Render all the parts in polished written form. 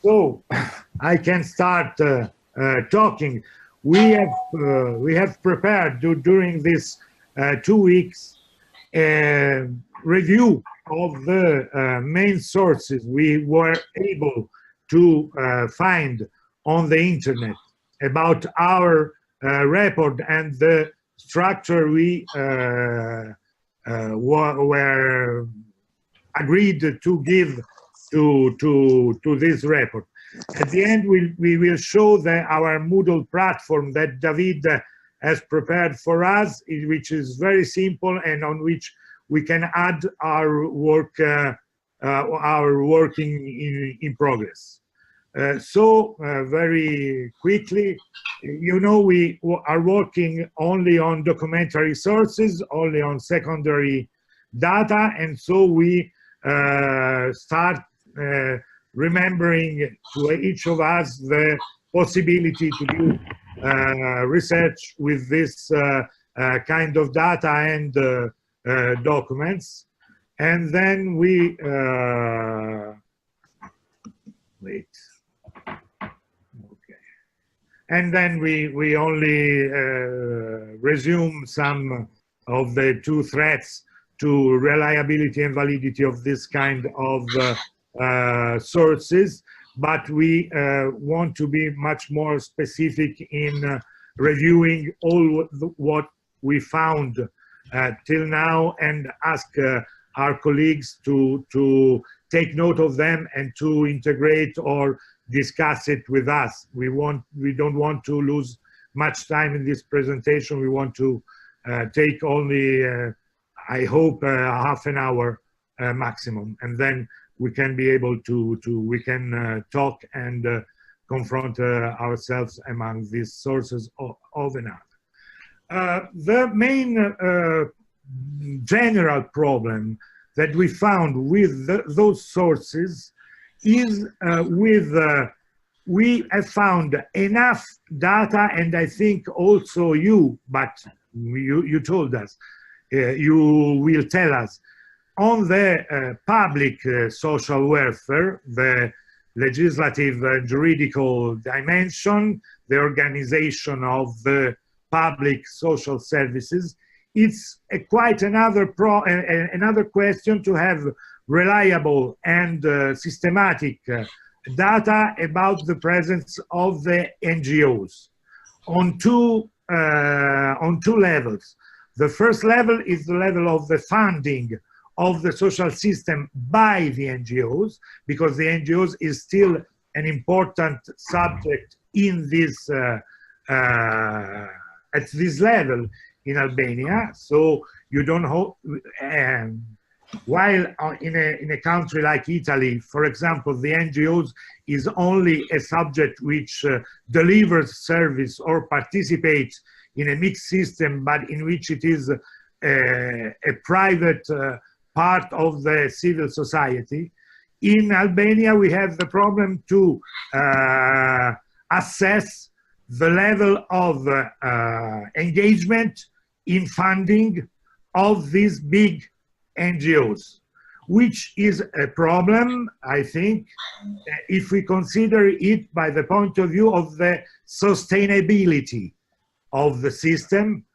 So I can start talking. We have prepared during this 2 weeks a review of the main sources we were able to find on the internet about our report and the structure we were agreed to give to this report. At the end, we will show our Moodle platform that David has prepared for us, which is very simple and on which we can add our work, our working in progress. Very quickly, you know, we are working only on documentary sources, only on secondary data, and so we start remembering to each of us the possibility to do research with this kind of data and documents. And then we wait. Okay. And then we only resume some of the two threats to reliability and validity of this kind of sources, but we want to be much more specific in reviewing all what we found till now and ask our colleagues to take note of them and to integrate or discuss it with us. We don't want to lose much time in this presentation. We want to take only I hope half an hour maximum, and then we can be able to talk and confront ourselves among these sources of another. The main general problem that we found with those sources is we have found enough data, and I think also you, but you told us, you will tell us, on the public social welfare, the legislative juridical dimension, the organization of the public social services. It's quite another question to have reliable and systematic data about the presence of the NGOs on two levels. The first level is the level of the funding of the social system by the NGOs, because the NGOs is still an important subject in this at this level in Albania. So you don't hope, while in a country like Italy, for example, the NGOs is only a subject which delivers service or participates in a mixed system, but in which it is a private part of the civil society. In Albania, we have the problem to assess the level of engagement in funding of these big NGOs, which is a problem, I think, if we consider it by the point of view of the sustainability of the system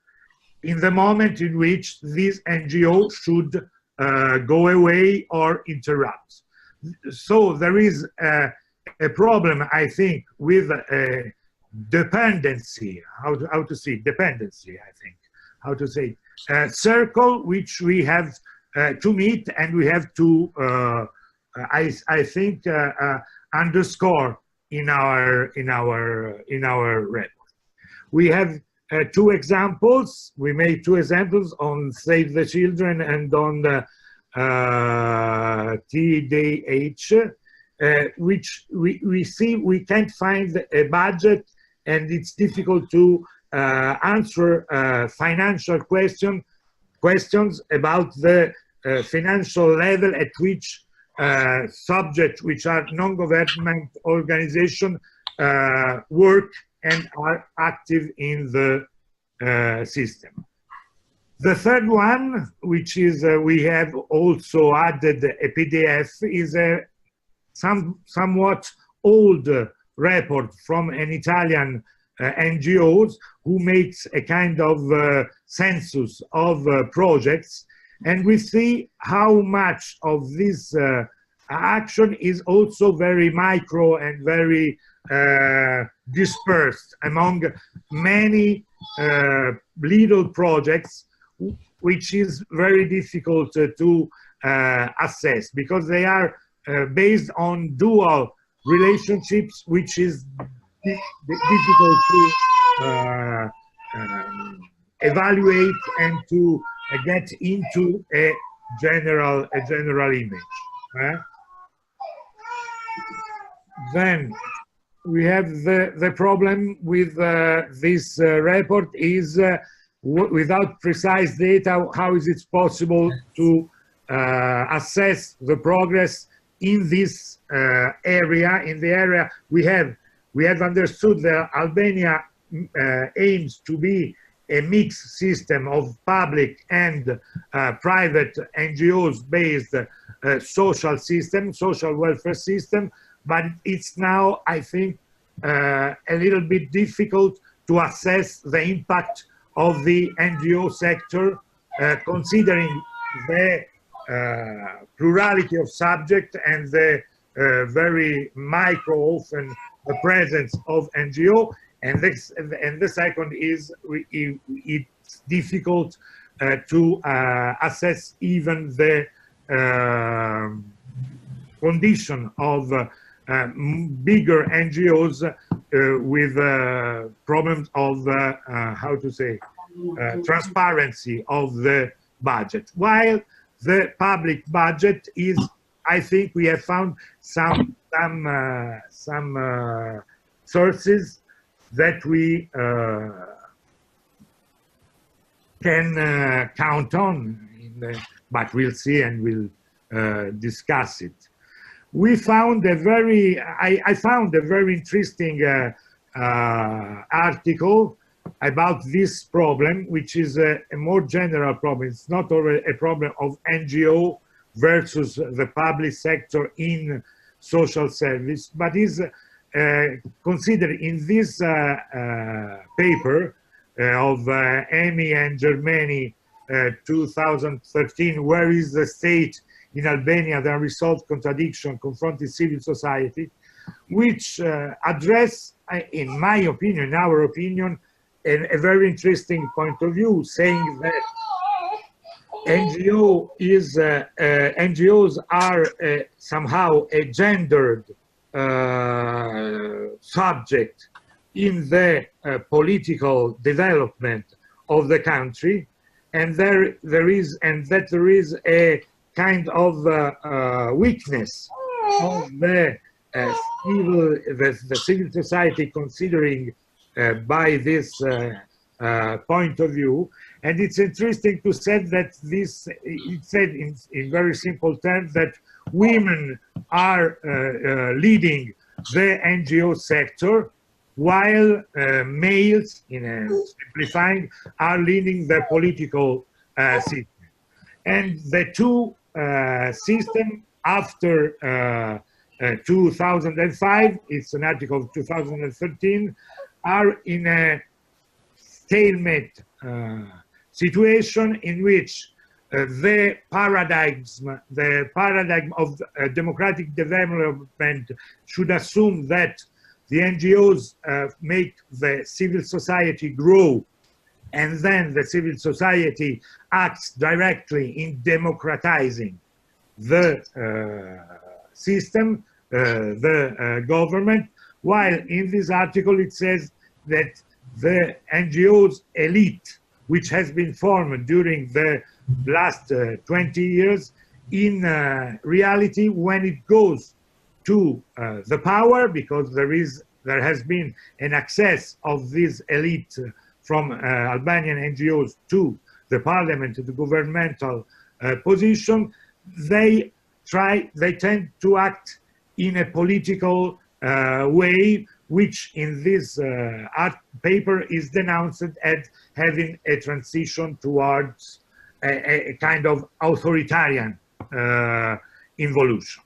in the moment in which these NGOs should go away or interrupt. So there is a problem, I think, with dependency, how to say dependency, I think, how to say circle, which we have to meet, and we have to, I think, underscore in our report. We have two examples. We made two examples on Save the Children and on the TDH, which we see we can't find a budget, and it's difficult to answer financial questions about the financial level at which subjects which are non-government organizations work and are active in the system. The third one, which is we have also added a PDF, is a somewhat old report from an Italian NGOs who makes a kind of census of projects, and we see how much of this action is also very micro and very dispersed among many little projects, which is very difficult to assess, because they are based on dual relationships, which is difficult to evaluate and to get into a general image. Then we have the problem with this report is without precise data, how is it possible to assess the progress in this area? In the area we have understood that Albania aims to be a mixed system of public and private NGOs based social welfare system, but it's now, I think, a little bit difficult to assess the impact of the NGO sector, considering the plurality of subject and the very micro, often, the presence of NGO. And the second is it's difficult to assess even the condition of bigger NGOs with problems of how to say transparency of the budget, while the public budget is, I think we have found some sources that we can count on, but we'll see and we'll discuss it. We found a very, I found a very interesting article about this problem, which is a more general problem. It's not already a problem of NGO versus the public sector in social service, but is considered in this paper of Amy and Germany 2013, Where is the State in Albania, the Unresolved Contradiction Confronting Civil Society, which address, in my opinion, in our opinion, a very interesting point of view, saying that NGOs are somehow a gendered subject in the political development of the country, and there is a kind of weakness of the civil society, considering by this point of view. And it's interesting to say that this, it said in very simple terms, that women are leading the NGO sector, while males, simplifying, are leading the political system. And the two systems after 2005, it's an article of 2013, are in a stalemate situation in which the paradigm of democratic development should assume that the NGOs make the civil society grow, and then the civil society acts directly in democratizing the system, the government, while in this article it says that the NGOs elite, which has been formed during the last 20 years, in reality, when it goes to the power, because there has been an access of this elite from Albanian NGOs to the parliament, to the governmental position, they tend to act in a political way, which in this art paper is denounced as having a transition towards a kind of authoritarian involution.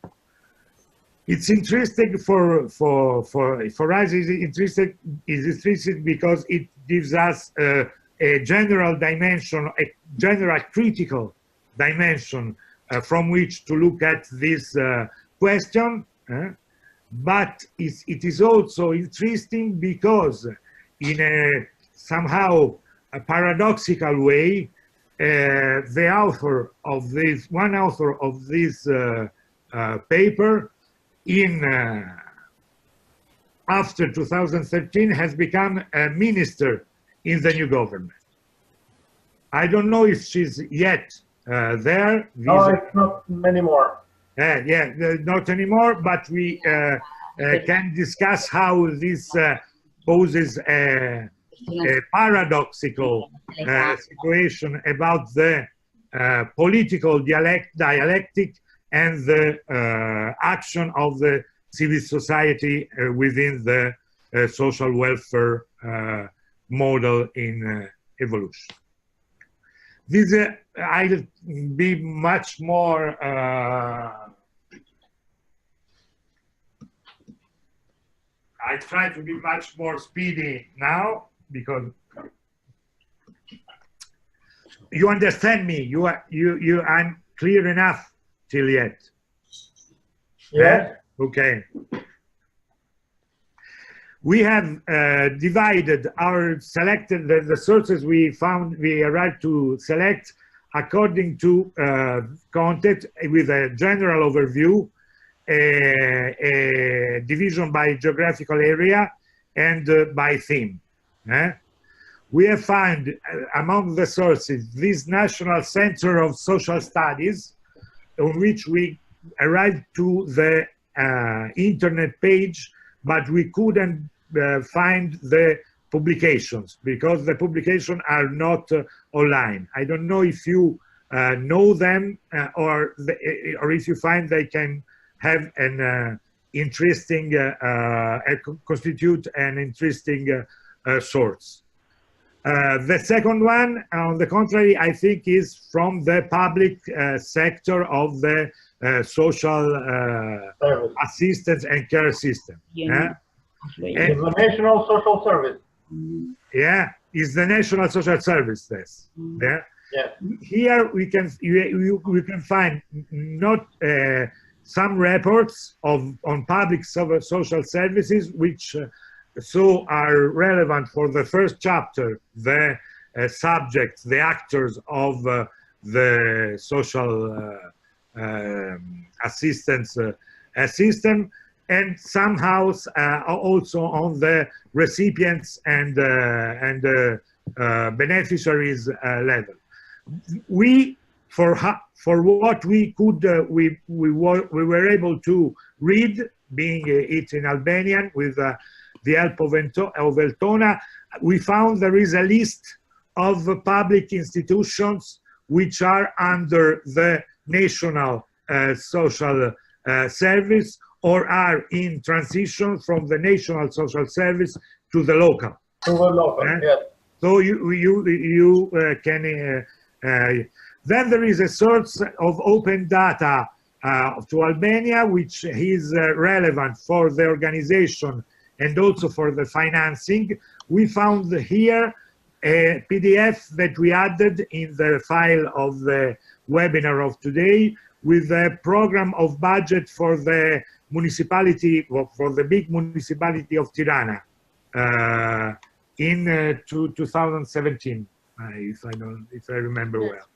It's interesting for us. Is interesting because it gives us a general dimension, a general critical dimension from which to look at this question. But it is also interesting because, in a somehow a paradoxical way, the author of this, one author of this paper, after 2013, has become a minister in the new government. I don't know if she's yet there. No, it's not anymore. Yeah, not anymore, but we can discuss how this poses a paradoxical situation about the political dialectic and the action of the civil society within the social welfare model in evolution. This I'll be much more I try to be much more speedy now because you understand me. I'm clear enough till yet. Yeah. Okay. We have divided our selected the sources we found. We arrived to select according to content with a general overview, a division by geographical area, and by theme. We have found among the sources this National Center of Social Studies, on which we arrived to the internet page, but we couldn't find the publications because the publications are not online. I don't know if you know them or if you find they can have an interesting, constitute an interesting source. The second one, on the contrary, I think is from the public sector of the social assistance and care system. Yeah. It's the National Social Service. Yeah, it's the National Social Service. Yes. Yeah. Yeah. Here we can find not some reports on public social services which so are relevant for the first chapter, the subjects, the actors of the social assistance system, and somehow also on the recipients and beneficiaries level. We, for what we could, we were able to read, being it in Albanian with the help of Eltona, we found there is a list of public institutions which are under the National Social Service or are in transition from the National Social Service to the local. To the local, yes. So you can, then there is a source of open data to Albania, which is relevant for the organization and also for the financing. We found here a PDF that we added in the file of the webinar of today with the program of budget for the municipality, for the big municipality of Tirana in 2017, if I remember well.